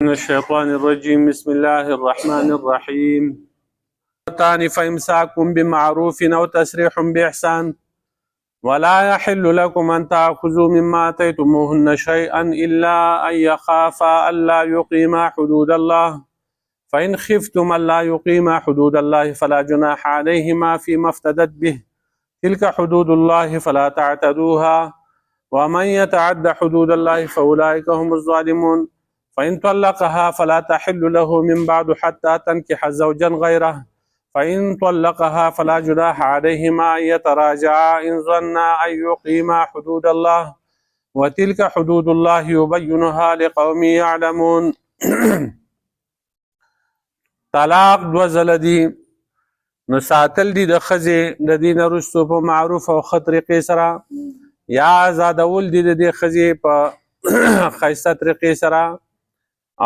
من الشيطان الرجيم بسم الله الرحمن الرحيم فإمساك بمعروف أو تسريح بإحسان ولا يحل لكم أن تأخذوا مما آتيتموهن شيئا إلا أن يخافا ألا يقيما حدود الله فإن خفتم ألا يقيما حدود الله فلا جناح عليهما فيما افتدت به تلك حدود الله فلا تعتدوها ومن يتعد حدود الله فأولئك هم الظالمون فإن طلقها فلا تحل له من بعد حتى تنكح زوجا غيره فإن طلقها فلا جناح عليهما أن يتراجعا إن ظنا أن يقيما حدود الله وتلك حدود الله يبينها لقوم يعلمون. طلاق دو ځله دي، نو ساتل دي د ښځې د دې نه وروستو په معروف او ښه طریقې سره، یا آزادول دي د دې ښځې په ښایسته طریقې سره،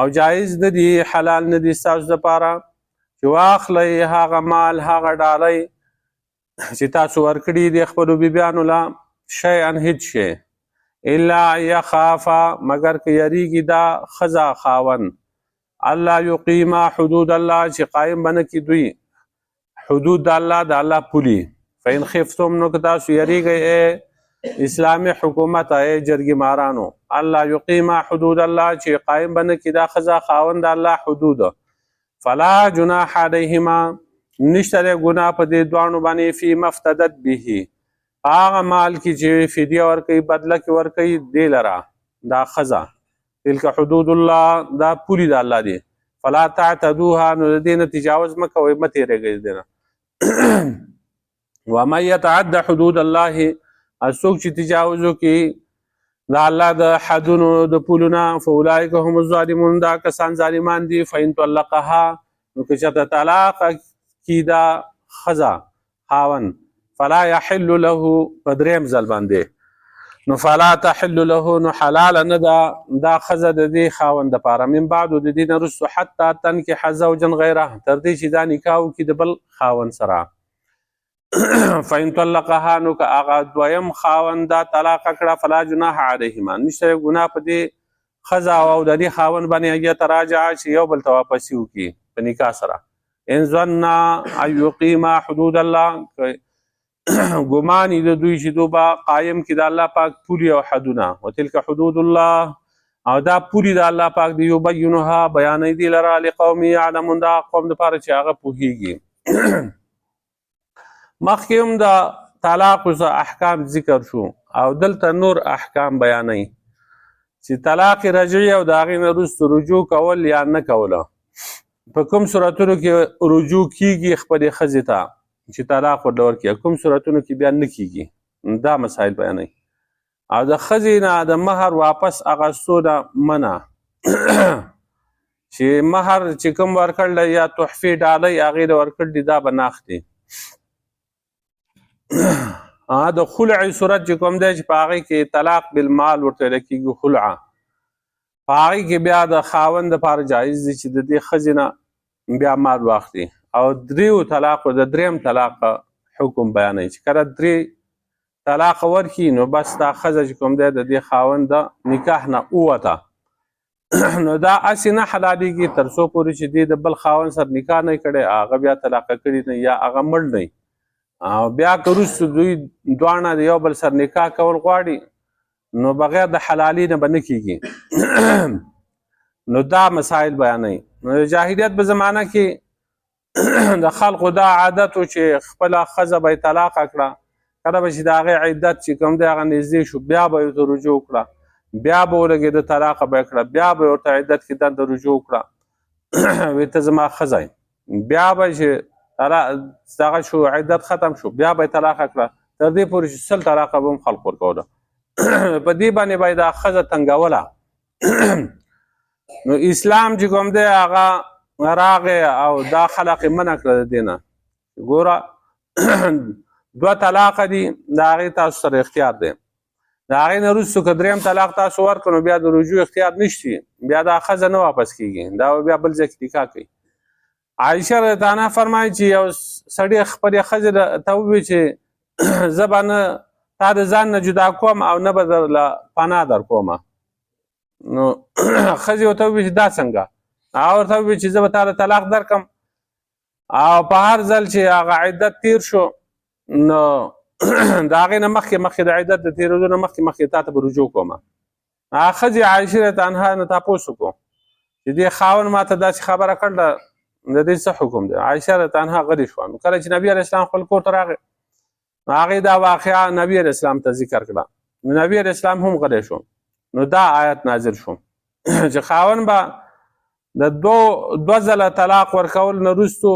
او جایز نه دي، حلال نه دي ستاسو دپاره چې واخلئ هغه مال هغه ډالۍ چې تاسو ورکړي دي خپلو بیبیانو له شیئا هیڅ شی الا یخافا مګر که یریږي دا ښځه خاوند الله یقیما حدود الله چې قایم به نه کړي دوی حدود د الله د الله پولي. فإن خفتم نو که تاسو یریږئ اسلامي حکومت ای جرګې مارانو الله یقیما حدود الله چې قایم به نه کړي دا ښځه خاوند د الله حدود فلا جناح علیهما نشته دی ګناه په دې دواړو باندې فیما افتدت به هغه مال کې چې فدیه ورکوي بدله کې ورکوي دې لره دا ښځه تلک حدود الله دا پولي د الله دی فلا تعتدوها نو د دې نه تجاوز مه کوئ مه تېرېږئ د دې نه. ومن یتعد حدود الله څوک چې تجاوز وکړي د الله د حدونو د پولونه فاولئک هم الظالمون دا کسان ظالمان دي. فإن طلقها نو که چېرته طلاق کړي دا ښځه خاوند فلا یحل له په درېیم ځل باندې نو فلا تحل له نو حلاله نه ده دا ښځه د دې خاوند دپاره من بعدو د دې نه وروستو حتی تنکح زوجا غیره تر دې چې دا نکاح وکړي د بل خاوند سره. فإن طلقها نو که هغه دویم خاوند دا طلاق کړه فلا جناح علیهما نشته ګناه په دې ښځه او د دې خاوند باندې یتراجعا چې یو بل ته واپسي وکړي په نکاح سره. ان ظنا ان یقیما حدود الله ګمان د دوی چې دو به قایم کړي د الله پاک پولي او حدونه وتلک حدود الله او دا پولي د الله پاک دی یبینها بیانوي دي لره لقوم یعلمون دا قوم دپاره چې هغه پوهیږي. مخکې هم د طلاق احکام ذکر شو او دلته نور احکام بیانوي چې طلاق رجعي او د هغې نه وروسته رجوع کول یا نه کوله په کوم صورتونو کې رجوع کیږي خپلې ښځې ته چې طلاق ورله ورکړي کوم صورتونو کې بیا نه کیږي دا مسایل بیانوي. او د ښځې نه د مهر واپس اخیستو نه منع چې مهر چې کوم ورکړل یا تحفې ډالۍ هغې له ورکړل دي دا به نه اخلي. د خلع صورت چې کوم دی چې په هغې کې طلاق بالمال ورته ویل کېږي خلعه په هغې کې بیا د خاوند دپاره جایز دی چې د دې ښځې نه بیا مال واخلي. او دریو طلاقو د دریم طلاق حکم بیانوي چې کله درې طلاق ورکړي نو بس دا ښځه چې کوم دی د دې خاوند د نکاح نه ووته نو دا هسې نه حلالېږي تر څو پورې چې دې د بل خاوند سره نکاح نه کړی هغه بیا طلاقه کړي نه یا هغه مړ نه او بیا که وروسته دوی دواړه د یو بل سره نکاح کول غواړي نو بغیر د حلالي نه به نه کېږي. نو دا مسایل بیانوي. نو د جاهلیت په زمانه کې د خلقو دا عادت و چې خپله ښځه به یې طلاقه کړه کله به چې د هغې عدت چې کوم دی هغه نږدې شو بیا به یې ورته رجوع کړه بیا به ولګېده طلاقه به یې کړه بیا به یې ورته عدت کې دنده رجوع کړه وایي ته زما ښځه یې بیا به چې دغه شو عدت ختم شو بیا به یې طلاقه کړه تر دې پورې چې 100 طلاقه به هم خلق ورکوله په دې باندې به یې دا ښځه تنګوله. نو اسلام چې کوم دی هغه راغی او دا خلق یې منع کړه د دې نه ګوره 2 طلاقه دي د هغې تاسو سره اختیار دی د هغې نه وروستو که درېیم طلاق تاسو ورکړو نو بیا د رجوع اختیار نشتی بیا دا ښځه نه واپس کېږي دا بیا بل ځای کې نکاح کوي. عایشه رضی الله عنها فرمایي چې یو سړي خپلې ښځې ته وویل چې زه به نه تا د ځان نه جدا کوم او نه به درله پناه در کومه نو ښځې ورته وویل چې دا څنګه؟ هغه ورته وویل چې زه به تا ته طلاق درکړم او په هر ځل چې هغه عدت تیر شو نو د هغې نه مخکې د عدت د تېرېدو نه مخکې تا ته به رجوع کوم. هغه ښځې عایشې رضی الله عنها نه تپوس وکړو چې دې خاوند ما ته داسې خبره کړله د دې څه حکم دی؟ عایشه رضی الله عنها غلې شوه. نو کله چې نبي علیه السلام خپل کور ته راغی نو هغې دا واقعه نبي علیه السلام ته ذکر کړه. نو نبي علیه السلام هم غلی شو. نو دا آیت نازل شو چې خاوند به د دوه ځله طلاق ورکول نه وروستو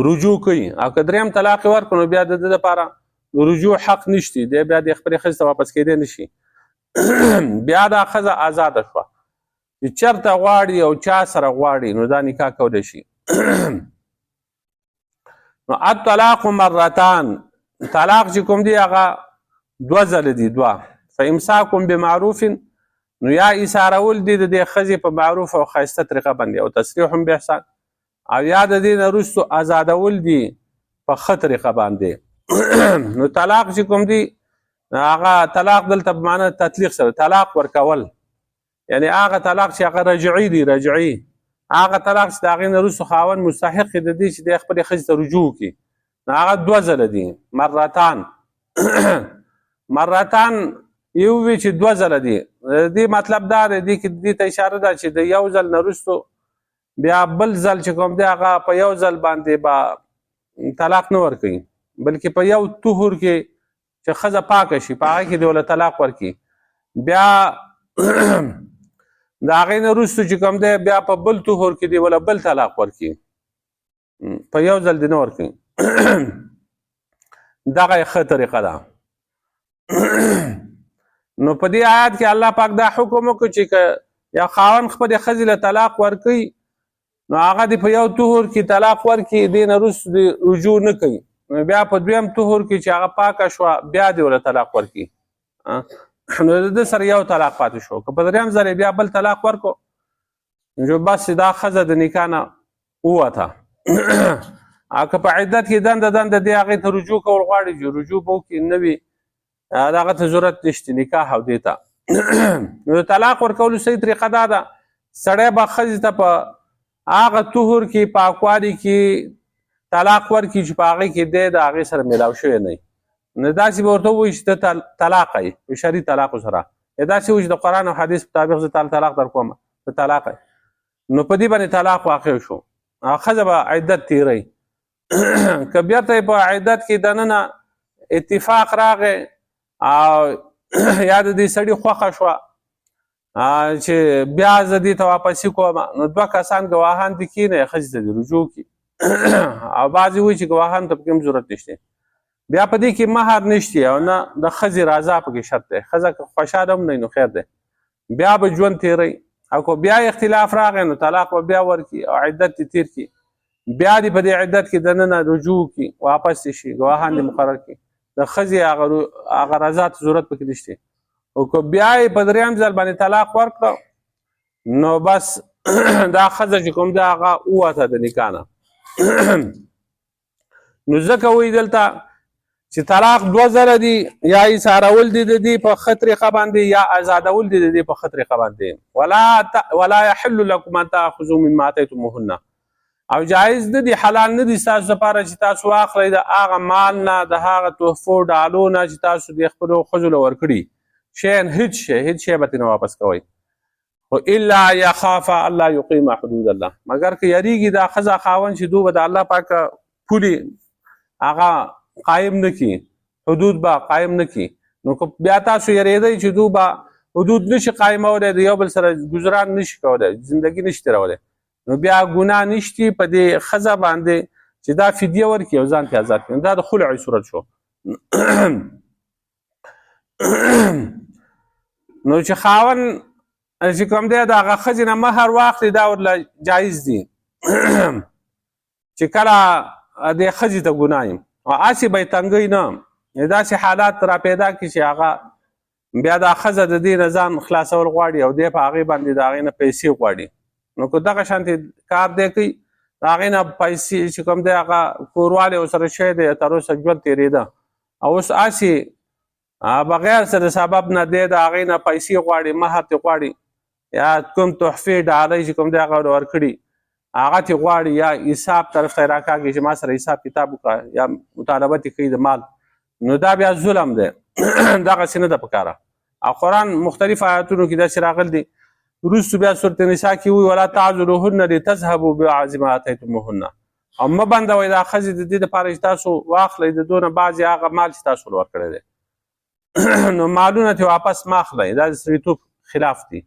رجوع کوي او که درېیم طلاق یې ورکړو نو بیا د ده دپاره رجوع حق نشتی، دی بیا د خپلې ښځې ته واپس کېدی نشي. بیا دا ښځه آزاده شوه چې چېرته غواړي او چا سره غواړي نو دا نکاح کولی شي. نو الطلاق مرتان، طلاق چې کوم دی هغه دوه ځله دي، دوه. فامساکم بمعروف نو یا ایسارول دي د دې ښځې په معروف او ښایسته طریقه باندې، او تسریح باحسان، او یا د دې نه وروستو ازادول دي په ښه طریقه باندې. نو طلاق چې کوم دی هغه طلاق دلته په معنی تطلیق سره طلاق ورکول، یعنی هغه طلاق چې هغه رجعي دی، رجعي هغه طلاق چې د هغې نه وروستو خاوند مستحق دی د دې چې دی خپلې ښځې ته رجوع وکړي نو هغه دوه ځله دي، مرتان. مرتان یو وی چې دوه ځله دي، دې مطلب دا دی دې ته اشاره ده چې د یو ځل نه وروستو بیا بل ځل چې کوم دی هغه په یو ځل باندې به طلاق نه ورکوي بلکې په یو طهور کې چې ښځه پاکه شي په هغه کې دی ورله طلاق ورکړي. بیا د هغې نه وروستو چې کوم دی بیا په بل طهور کې دی ورله بل طلاق ورکړي، په یو ځل دی نه ورکوي. دغه یې ښه طریقه ده. نو په دې آیات کې الله پاک دا حکم وکړو چې که یا خاوند خپلې ښځې له طلاق ورکوي نو هغه دې په یو طهور کې طلاق ورکړي، دې نه وروستو دې رجوع نه کوي، نو بیا په دویم طهور کې چې هغه پاکه شوه بیا دې ورله طلاق ورکړي. نو د ده سره یو طلاق پاتې شو. که په درېیم ځل بیا بل طلاق ورکړو نو بس دا ښځه د نکاح نه ووته. او که په عدت کې دنده دې هغې ته رجوع کول غواړي چې رجوع به وکړي، نه وي هغه ته ضرورت نشته نکاح او دې ته. نو د طلاق ورکولو صحیح طریقه دا ده سړی به ښځې ته په هغه طهور کې پاکوالي کې طلاق ورکړي چې په هغې کې دی د هغې سره میلاو شوی نه وي. نو داسې به ورته ووایي چې ته طلاقه یې په شرعي طلاقو سره، یا داسې وایي چې د قرآن او حدیث مطابق زه تاله طلاق در کوم ته طلاقه یې. نو په دې باندې طلاق واقع شو، ښځه به عدت تېروي. که بیرته په عدت کې دننه اتفاق راغی او یا د دې سړي خوښه شوه چې بیا زه دې ته واپسي کوم نو دوه کسان ګواهان دې کښېنوي ښځې ته دې رجوع کړي. او بعضې وایي چې ګواهانو ته پکې هم ضرورت نشته. بیا په دې کې مهر نشته او نه د ښځې رضا پکې شرط دی. ښځه که خوشحاله هم نه نو خیر دی، بیا به ژوند تېروي. او که بیا اختلاف راغی نو طلاق به بیا ورکړي او عدت دې تېر کړي، بیا دې په دې عدت کې دننه رجوع کړي، واپس دې شي، ګواهان دې مقرر کړي، د ښځې هغه رضا ته ضرورت پکې نشته. او که بیا یې په درېیم ځل باندې طلاق ورکړه نو بس دا ښځه چې کوم دی هغه ووته د نکاح نه. نو ځکه وایي دلته چې طلاق دوه ځله دي، یا ایسارول دي د دې په ښه طریقه باندې یا ازادول دي د دې په ښه طریقه باندې. ولا یحل لکم ان تاخذوا مما اتیتموهن، او جایز نه دي، حلال نه دي ستاسو لپاره چې تاسو واخلئ د هغه مال نه، د هغه تحفو ډالو نه چې تاسو د خپلو ښځو له ورکړي شیئا، هیڅ شی به ترېنه واپس کوئ. خو الا یخاف الله یقیم حدود الله، مګر که یریږي دا ښځه خاوند چې دو به د الله پاکه پولې هغه قایم نه کړي، حدود به قایم نه کړي، نو که بیا تاسو یریدئ چې دو به حدود نشي قایمولی، د یو بل سره ګزران نشي کولی، زندګي نشي تېرولی، نو بیا ګناه نشتی په دې ښځه باندې چې دا فدیه ورکړي او ځان ته آزاد کړي. دا د خلع صورت شو. نو چې خاوند چې کوم دی د هغه ښځې نه مهر واخلي دا ورله جایز دي چې کله دې ښځې ته ګناه یم او هسې به یې تنګوي نه، داسې حالات را پیدا کړي چې هغه بیا دا ښځه د دې نه ځان خلاصول غواړي او دی په هغې باندې د هغې نه پیسې غواړي. نو که دغه شانتې کار دی کوي د هغې نه پیسې چې کوم دی هغه کوروالی ورسره شوی دی، تر اوسه ژوند تېرېده او اوس هسې بغیر سره سبب نه دی د هغې نه پیسې غواړي، مهر ترې غواړي، یا کوم تحفې ډالۍ چې کوم دی هغه ورکړي هغه ترې غواړي، یا حساب طرف ته یې راکاږي چې ما سره حساب کتاب وکړه، یا مطالبه ترې کوي د مال، نو دا بیا ظلم دی. دغسې نه ده پکاره. او قرآن مختلف آیاتونو کې داسې راغلی دي. وروستو بیا سورة نساء کې وایي ولا تعضلوهن لتذهبوا ببعض ما آتیتموهن، او مه بندوئ دا ښځې د دې دپاره چې تاسو واخلئ د دونه بعضې هغه مال چې تاسو ور ورکړی دی. نو مالونه ترې واپس مه اخلئ، دا د سړیتوب خلاف دي.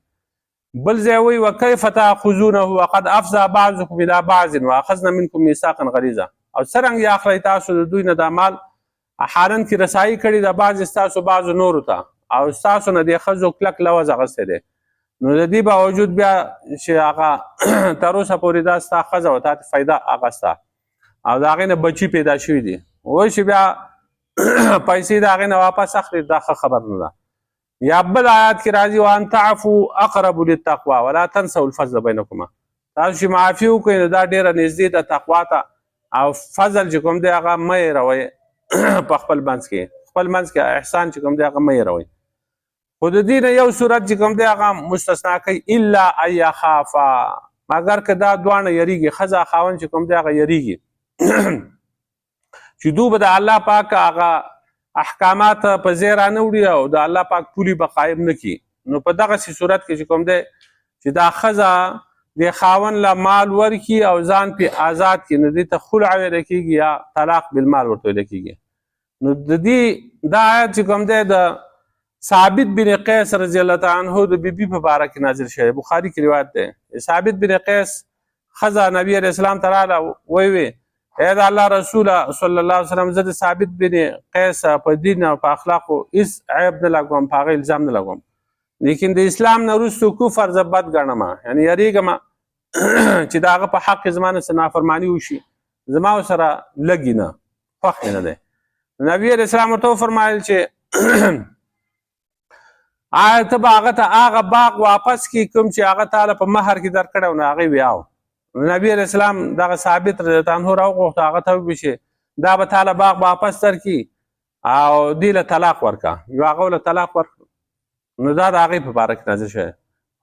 بل ځای وایي وکیف تاخذونه وقد افضى بعضکم الى بعض واخذنا منکم میثاقا غلیظا، او څرنګه یې اخلئ تاسو د دوی نه دا مال حالن کې رسایي کړي ده بعضې ستاسو بعضو نورو ته، او ستاسو نه دې ښځو کلک لوظ اخیستی دی. نو د دې باوجود بیا چې هغه تر اوسه پورې دا ستا ښځه وه تا ته فایده اخیسته او د هغې نه بچي پیدا شوي دي، وایي چې بیا پیسې د هغې نه واپس اخلي، دا ښه خبر نه ده. یا بل آیات کې راځي وان تعفو اقرب للتقوا ولا تنسوا الفضل بینکما، تاسو چې معافي وکړئ نو دا ډېره نږدې ده تقوا ته، او فضل چې کوم دی هغه مه هېروئ په خپل منځ کې، خپل منځ کې احسان چې کوم دی هغه مه هېروئ. خو د دې نه یو صورت چې کوم دی هغه مستثنا کوي الا ان یخافا، مګر که دا دواړه یریږي، ښځه خاوند چې کوم دی هغه یریږي چې دوی به د الله پاک هغه احکامات په ځای رانه وړي او د الله پاک پولي به قایم نه کړي، نو په دغسې صورت کې چې کوم دی چې دا ښځه د خاوند له مال ورکړي او ځان پې آزاد کړي، نو دې ته خلع ویلی کېږي یا طلاق بالمال ورته ویلی کېږي. نو د دې دا آیت چې کوم دی د ثابت بن قیس رضی الله تعالی عنه د بیبي په باره کې نازل شوی، بخاري کې روایت دی. ثابت بن قیس ښځه نبي علیه السلام ته راغله، ویې ای د الله رسوله صلی الله علیه وسلم، زه د ثابت بن قیس په دین او په اخلاقو هېڅ عیب نه لګوم، په هغه الزام نه لګوم، لیکن د اسلام نه وروستو کفر زه بد ګڼم، یعنې یریږم چې د هغه په حق کې زما نه څه نافرماني وشي، زما ورسره لګي نه، خوښ مې نه دی. نبي علیه السلام ورته وفرمایل چې آیا ته به هغه ته هغه باغ واپس کړي کوم چې هغه تاله په مهر کې درکړی و، نو هغې ویاو. نبي علیه السلام دغه ثابت رضی الله عنه راوغوښته، هغه ته وویل چې دا به تاله باغ واپس درکړي او دې له طلاق ورکړه، یو هغه له طلاق ورکړه. نو دا د هغې په باره کې نازل شوی.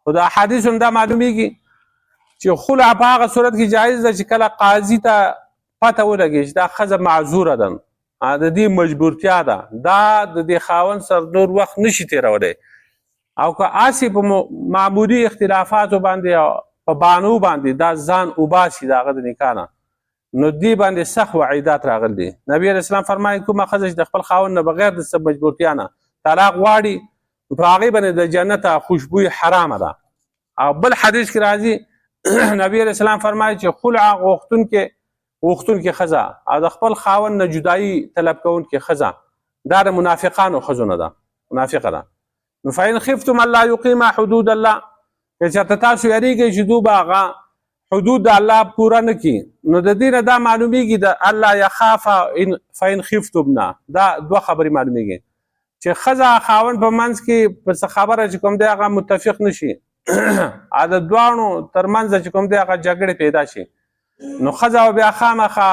خو د احادیثو هم دا معلومیږي چې خلع په هغه صورت کې جایز ده چې کله قاضي ته پته ولګي چې دا ښځه معذوره ده، د دې مجبورتیا ده، دا د دې خاوند سره نور وخت نشي تېرولی، او که هسې په معمولي اختلافاتو باندې او په بانو باندې دا ځان وباسي د هغه د نکاح نه، نو دې باندې سخت وعیدات راغلي دي. نبي علیه السلام فرمایي کومه ښځه چې د خپل خاوند نه بغیر د څه مجبورتیا نه طلاق غواړي، په هغې باندې د جنت خوشبوی حرامه ده. او بل حدیث کې راځي نبي علیه السلام فرمایي چې خلع غوښتونکې ښځه او د خپل خاوند نه جدایي طلب کوونکې ښځه دا د منافقانو ښځو نه ده، منافقه ده. نو فإن خفتم الله یقیما حدود الله، که چېرته تاسو یریږئ چې دوی به هغه حدود د الله پوره نه کړي، نو د دې نه دا معلومیږي د الله یخافا فإن خفتم نه، دا دوه خبرې معلومیږي چې ښځه خاوند په منځ کې په څه خبره چې کوم دی هغه متفق نه شي، د دواړو تر منځ چې کوم دی هغه جګړې پیدا شي، نو ښځه به بیا خامخا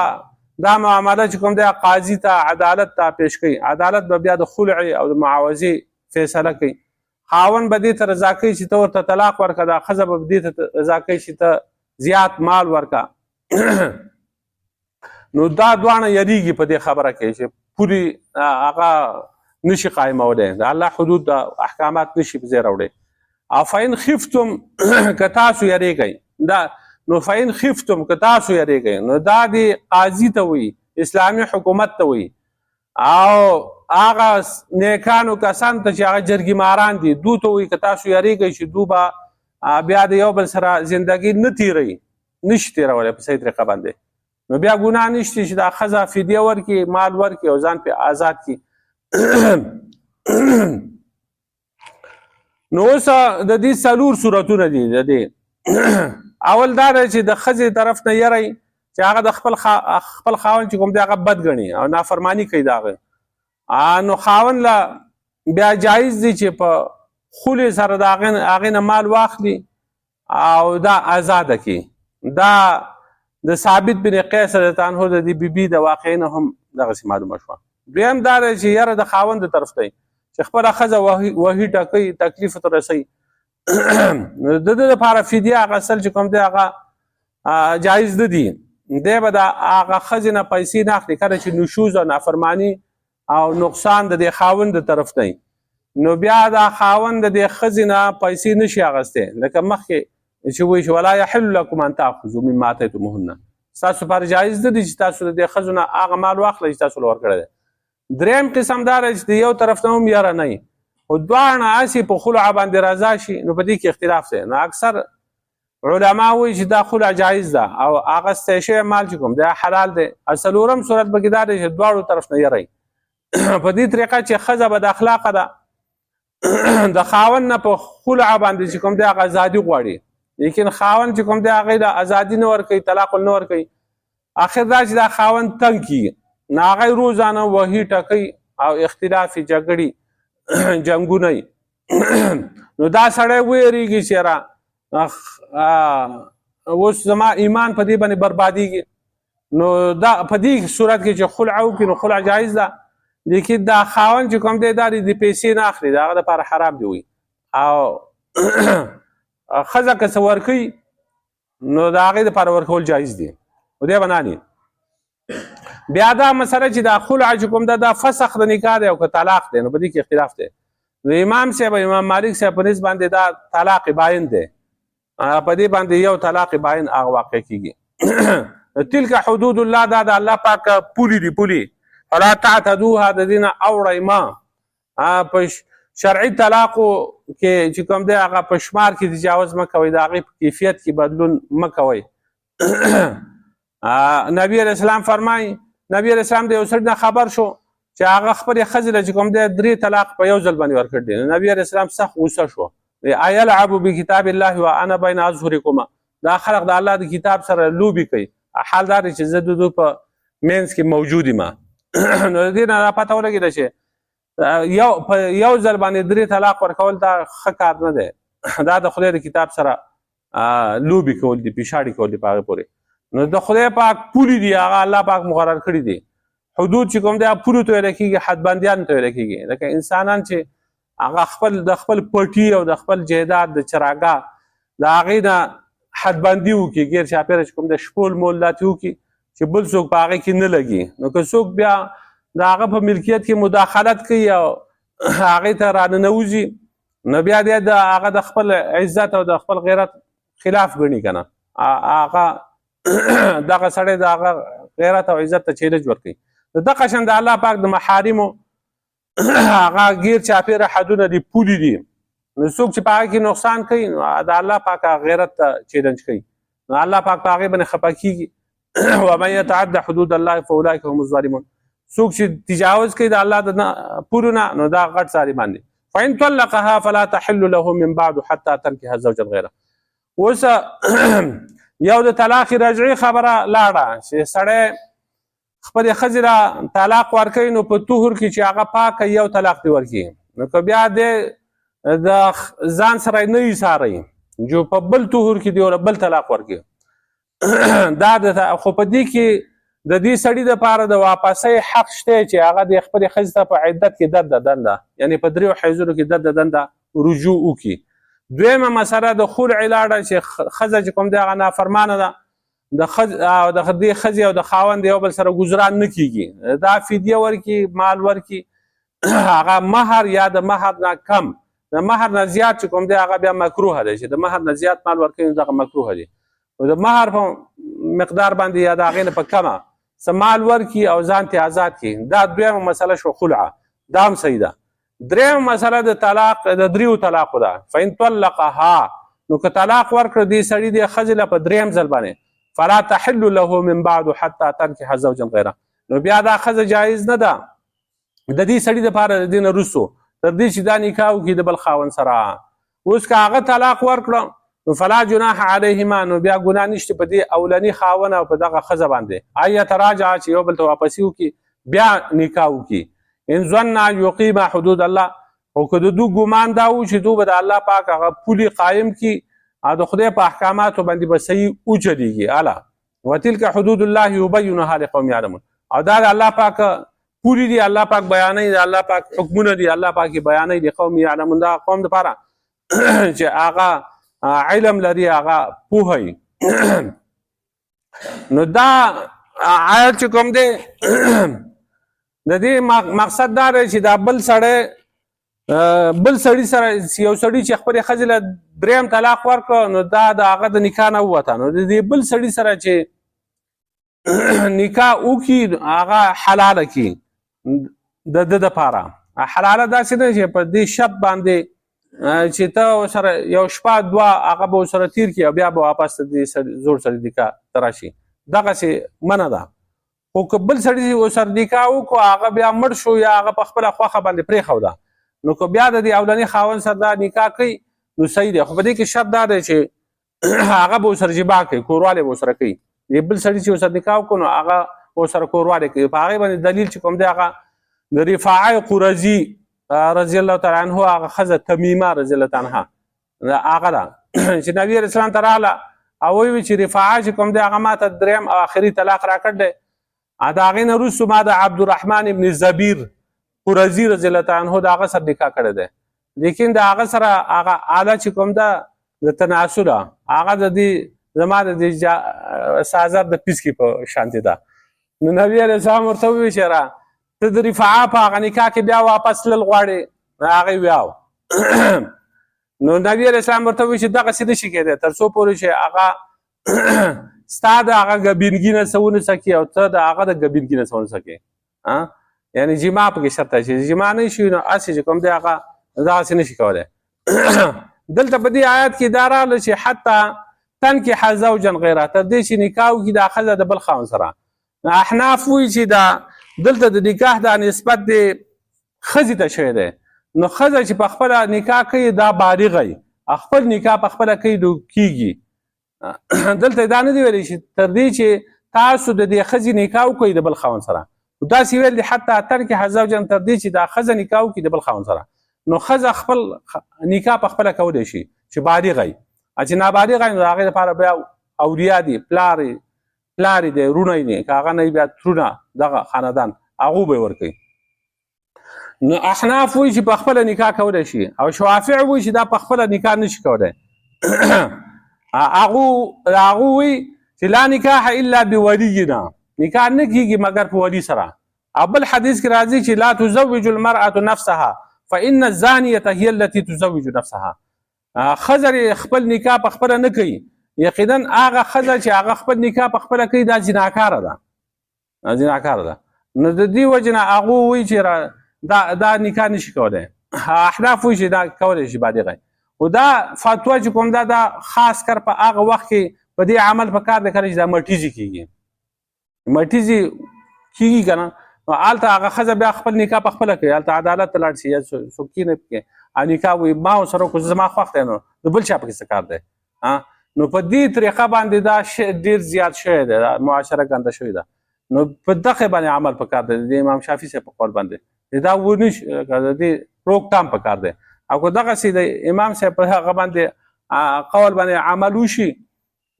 دا معامله چې کوم دی قاضي ته عدالت ته پیش کوي، عدالت به بیا د خلع او د معاوضې فیصله کوي. خاوند به دې ته رضا کوي چې ته ورته طلاق ورکړه، دا ښځه به دې ته رضا کوي چې ته زیات مال ورکړه. نو دا دواړه یریږي په دې خبره کې چې پورې هغه نشي قایمولی، د الله حدود د احکامات نشي په ځای راوړی. او فإن خفتم که تاسو یریږئ، دا نو فإن خفتم که تاسو یریږئ، نو دا د قاضي ته وایي، اسلامي حکومت ته وایي، او هغه نیکانو کسانو ته چې هغه جرګې ماران دي دوی ته وایي که تاسو یریږئ چې دوی به بیا د یو بل سره زندګي نه تیروي، نشي تیرولی په صحیح طریقه باندې، نو بیا ګناه نشته چې دا ښځه فدیه ورکړي، مال ورکړي او ځان پې آزاد کړي. نو اوس د دې څلور صورتونه دي. د دې اول دا دی چې د ښځې طرف نه یری چې هغه د خپل خاوند چې کوم دی هغه بد ګڼي او نافرماني کوي د هغه، نو خاوند له بیا جایز دی چې په خولې سره د هغې نه مال واخلي او دا آزاده کړي. دا د ثابت بن قیس رضی الله عنه د دې بیبي د واقعې نه هم دغسې معلومه شوه. دویم دا دی چې یره د خاوند د طرف دی چې خپله ښځه وهي ټکوي تکلیف ته رسوي نو د ده دپاره فدیه اخیستل چې کوم دی هغه جایز نه دي. دی به د هغه ښځې نه پیسې نه اخلي کله چې نشوز او نافرماني او نقصان د دې خاوند د طرف دی نو بیا دا خاوند د دې ښځې نه پیسې نشي اخیستی لکه مخکې چې وایي چې ولا یحل لکم ان تاخذوا مما اتیتموهن ستاسو لپاره جایز نه دي چې تاسو د دې ښځو نه هغه مال واخلئ چې تاسو له ورکړی دی. دریم قسم دا دی چې د یو طرف نه هم یاره نه وي خو دواړه هسې په خلع باندې رضا شي نو په دې کې اختلاف دی. نو اکثر علما وایي چې دا خلع جایز ده او اخیستی شوی مال چې کوم دا حلال دی. څلورم صورت پکې دا دی چې دواړو طرف نه یره په دې طریقه چې ښځه بد اخلاقه ده د خاوند نه په خلع باندې چې کوم دی هغه ازادي غواړي لیکن خاوند چې کوم دی هغې د ازادي نه ورکوي طلاق نه ورکوي. آخر دا چې دا خاوند تنګ کېږي نو هغه روزانه وهي ټکوي او اختلافي جګړې جنګونه نو دا سړی ویریږي چې یاره اوس زما ایمان په دې باندې بربادیږي. نو دا په دې صورت کې چې خلع وکړي نو خلع جایز ده لیکن دا خاوند چې کوم دی دا د پیسې نه اخلي د هغه دپاره حرام دی وي او ښځه که څه ورکوي نو د هغې دپاره ورکول جایز دي خو دی به ناني. بیا دا مسله چې دا خلع چې کوم ده دا فسخ د نکاح دی او که طلاق دی نو په دې کې اختلاف دی. نو امام صاحب امام مالک صاحب په نسبت باندې دا طلاق باین دی په دې باندې یو طلاق باین هغه واقع کېږي. تلک حدود الله دا د الله پاک پولي دي پولي فلا تعتدوها د دې نه اوړئ ما په شرعي طلاقو کې چې کوم دی هغه په شمار کې تجاوز مه کوئ د هغې په کیفیت کې بدلون مه کوئ. نبی علیه السلام فرمایي نبی علیه السلام د یو سړي نه خبر شو چې هغه خپلې ښځې له چې کوم دی 3 طلاق په یو ځل باندې ورکړ دی. نبی علیه السلام سخت غوسه شو ایلعب بکتاب الله وانا بین اظهرکما دا خلق د الله د کتاب سره لوبې کوي حال دا دی چې زه د دوی په منځ کې موجود یم. نو د دې نه را پته ولګېده چې په یو ځل باندې 3 طلاق ورکول دا ښه کار نه دی دا د خدای د کتاب سره لوبې کول دي پیشاړې کول دي په هغې پورې. نو د خدای پاک پولي دي هغه الله پاک مقرر کړي دي. حدود چې کوم دی هغه پولو ته ویلی کېږي حدبندیانو ته ویلی کېږي لکه انسانان چې هغه د خپل پټي او د خپل جایداد د چراګاه د هغې نه حدبندي وکړي ګیر چاپېره چې کوم د شپول مول داسې وکړي چې بل څوک په هغې کې نه لګي. نو که څوک بیا د هغه په ملکیت کې مداخلت کوي او هغې ته راننوځي نو بیا دی د هغه د خپل عزت او د خپل غیرت خلاف ګڼي که نه هغه دغه سړی د هغه غیرت او عزت ته چیلنج ورکوي. دغه شان د الله پاک د محارمو هغه غیر چاپېره حدونه دي پولي دي نو څوک چې په هغه کې نقصان کوي نو د الله پاک غیرت ته چیلنج کوي نو الله پاک په هغې باندې خفه کېږي. ومن یتعد حدود الله فاولئک هم الظالمون څوک چې تجاوز کوي د الله د پولو نه نو دا غټ ظالمان دي. فإن طلقها فلا تحل له من بعد حتى تنكح زوجا غیره. اوس یو د طلاق رجعي خبره لاړه چې سړی خپلې ښځې له طلاق ورکوي نو په طهر کې چې هغه پاکه یو طلاق دې ورکړي نو که بیا دی د ځان سره نه ایساروي جو په بل طهر کې دی بل طلاق ورکړي دا خو په دې کې د دې سړي دپاره د واپسۍ حق شته چې هغه د خپلې ښځې ته په عدت کې دنده یعنې په 3 حیضونو کې دنده رجوع وکړي. دویمه مسله د خلع لاړه چې ښځه چې کوم دی هغه نافرمانه ده د دې ښځې او د خاوند یو بل سره ګزران نه کېږي دا فدیه ورکړي مال ورکړي هغه مهر یا د مهر نه کم د مهر نه زیات چې کوم دی هغه بیا مکروه دی چې د مهر نه زیات مال ورکوي نو دغه مکروه دی. د مهر په مقدار باندې یا د هغې نه په کمه څه مال ورکړي او ځان ته آزاد کړي. دا دویمه مسله شو خلعه دا هم صحیح ده. درېیمه مسله د طلاق د 3 طلاقو ده. فإن طلقها نو که طلاق ورکړه دې سړي دې ښځې له په 3م ځل باندې فلا تحل له من بعد حتى تنكح زوجا غیره نو بیا دا ښځه جایز نه ده د دې سړي دپاره د دې نه وروستو تر دې چې دا نکاح وکړي د بل خاوند سره. اوس که هغه طلاق ورکړه نو فلا جناح علیهما نو بیا ګناه نشته په دې اولني خاوند او په دغه ښځه باندې ان یتراجعا چې یو بل ته واپسي وکړي بیا نکاح وکړي. ان ظن ان یقیم حدود الله او که د دوی ګمان دا و چې دوی به د الله پاک هغه پولي قایم کړي او د خدای په احکاماتو باندې به صحیح وچلېږي. الا وتلک حدود الله یبینها لقوم یعلمون او دا د الله پاک پوری دي الله پاک بیانوي د الله پاک حکمونه دي الله پاک بیانوي د قوم یعلمون دا قوم دپاره چې هغه علم لري هغه پوهوي نو دا آیت چې کوم دی د دې مقصد دا دی چې دا بل سړی سره یو سړي چې خپلې ښځې له دریم طلاق ورکړه نو دا د هغه د نکاح نه ووته نو د دې بل سړي سره چې نکاح وکړي هغه حلاله کړي د ده دپاره حلاله داسې ده چې په دې شرط باندې چې ته ورسره یو شپه دوه هغه به ورسره تیر کړي او بیا به واپس د دې زوړ سړي نکاح ته راشي دغسې منع ده خو که بل سړي ورسره نکاح وکړو هغه بیا مړ شو یا هغه په خپله خوښه باندې پرېښوده نو که بیا د دې اولني خاوند سره دا نکاح کوي نو صحیح دی خو په دې کې شرط دا دی چې هغه به ورسره جماع کوي کوروالی به ورسره کوي بل سړي چې ورسره نکاح وکړو نو هغه ورسره کوروالی کوي په هغې باندې دلیل چې کوم دی هغه د رفاعه قرظي رضی الله تعالی عنه هغه ښځه تمیمه رضی الله تعالی عنها هغه ده چې نبي علیه السلام ته راغله او ویې چې رفاعه چې کوم دی هغه ما ته دریم او آخري طلاق راکړ دی د هغې نه وروستو ما د عبدالرحمن ابن زبیر قرظي رضی الله تعالی عنه د هغه سره نکاح کړی دی لیکن د هغه سره هغه آله چې کوم ده د تناسله هغه د دې زما د دې سازر د پیسکي په شانتې ده نو نبي علیه السلام ورته وویل چې ته د رفاعه په هغه نکاح کې بیا واپس تلل غواړې هغې ویاو نو نبي علیه السلام ورته وویل چې دغسې نشي کېدی تر څو پورې چې هغه ستا د هغه ګبینګي نه څه ونیسه کړي او ته د هغه د ګبینګي نه څه ونیسه کړي یعنې جماع پکې شرط دی چې جماع نه شي نو هسې چې کوم دی هغه دغسې نشي کولی دلته په دې آیات کې دا راغله چې حتی تنکح زوجا غیره تر دې چې نکاح وکړي دا ښځه د بل خاوند سره احناف وایي چې دا دلته د نکاح دا نسبت د ښځې ته شوی دی نو ښځه چې په خپله نکاح کوي دا بالغه وي خپل نکاح په خپله کوي نو کېږي دلته دا نه دی ویلی چې تر دې چې تاسو د دې ښځې نکاح وکړئ د بل خاوند سره داسې ویل دي حتی تنکح زوجا تر دې چې دا ښځه نکاح وکړي د بل خاوند سره نو ښځه خپل نکاح په خپله کولی شي چې بالغه وي چې نابالغه وي نو د هغې لپاره بیا اولیا دي پلار دی رونه یې دي که هغه نه بیا ترونه دغه خاندان هغو به یې ورکوي نو احناف وایي چې په خپله نکاح کولی شي او شوافع وایي چې دا په خپله نکاح نشي کولی هغو وایي چې لا نکاح الا بولینا نکاح نه کېږي مګر په ولي سره او بل حدیث کې راځي چې لا تزوج المرأة نفسها فإن الزانیة هي التي تزوج نفسها ښځه خپل نکاح په خپله نه کوي یقینا هغه ښځه چې هغه خپل نکاح په خپله کوي دا جناکاره ده نو د دې وجې نه هغو وایي چې دا نکاح نشي کولی احناف وایي چې دا کولی شي بالغه خو دا فتوا چې کوم دا خاص کر په هغه وخت کې په دې عمل په کار دی کله چې دا مټیزي کېږي که نه نو هلته هغه ښځه بیا خپل نکاح په خپله کوي هلته عدالت ته لاړ شي یا څوک کښېنه پکې او نکاح وایي ما ورسره وکړو زما خوښ دی نو د بل چا پکې څه کار دی نو په دې طریقه باندې دا ډېر زیات شوی دی دا معاشره ګنده شوې ده نو په دغې باندې عمل پکار دی د امام شافعي صاحب په قول باندې دا ونشي د دې روکتام پکار دی او که دغسې د امام صاحب په هغه باندې قول باندې عمل وشي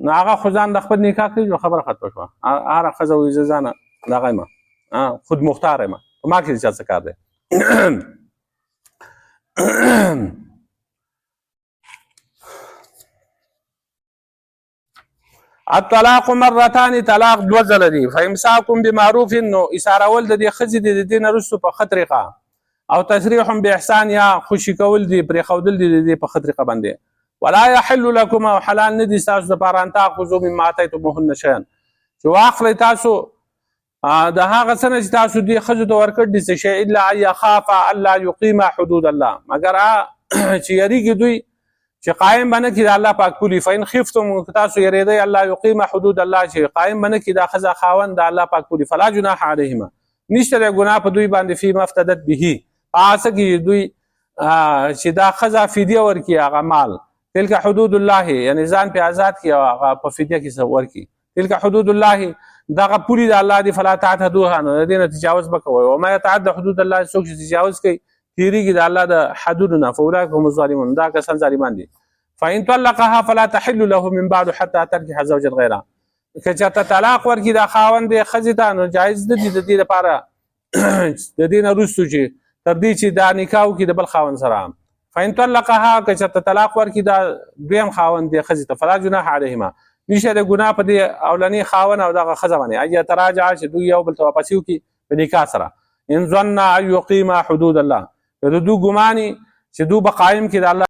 نو هغه خو ځان د خپل نکاح کوي نو خبره ختمه شوه هره ښځه وایي زه ځانه دغه یم خود مختار یم په ما کې د چا څه کار دی الطلاق مرتان طلاق دوه ځله دي فامساکم بمعروف نو ایسارول د دې ښځې د دې نه وروستو په ښه طریقه او تسریح باحسان یا خوشي کول دي پرېښودل دي د دې په ښه طریقه باندې ولا يحل لكم او حلال نه دي ستاسو دپاره ان تاخذوا مما اتیتموهن شیئا چې واخلئ تاسو د هغه څه نه چې تاسو دې ښځو ته ورکړ دي څه شی الا ان یخافا الا یقیما حدود الله مګر چې یریږي دوی چې قایم به نه کړي د الله پاک پولي فإن خفتم تاسو یریدئ الله یقیما حدود الله چې قایم به نه کړي دا ښځه خاوند د الله پاک پولي فلا جناح علیهما نشته دی ګناه په دوی باندې فیما افتدت به هغه څه کې دوی چې دا ښځه فدیه ورکړي هغه مال تلک حدود الله یعنې ځان پې آزاد کړي او هغه په فدیه کې څه ورکړي تلک حدود الله دغه پولي د الله دي فلا تعتدوها نو د دې نه تجاوز مه کوئ وما یتعد حدود الله څوک چې تجاوز کوي تیریږي د الله د حدودو نه فاولئک هم الظالمون دا کسان ظالمان دي فإن طلقها فلا تحل له من بعد حتى تنكح زوجا غیره که چېرته طلاق ورکړي دا خاوند د ښځې ته نو جایز نه دي د دې لپاره د دې نه وروستو چې تر دې چې دا نکاح وکړي د بل خاوند سره فإن طلقها که چېرته طلاق ورکړي دا دویم خاوند دی ښځې ته فلا جناح علیهما نشته د ګناه په دې اولني خاوند او دغه ښځه باندې ان یتراجعا چې دوی یو بل ته واپسي وکړي په نکاح سره ان ظن ان یقیما حدود الله د دوی ګماني چې دوی به قایم کړي د الله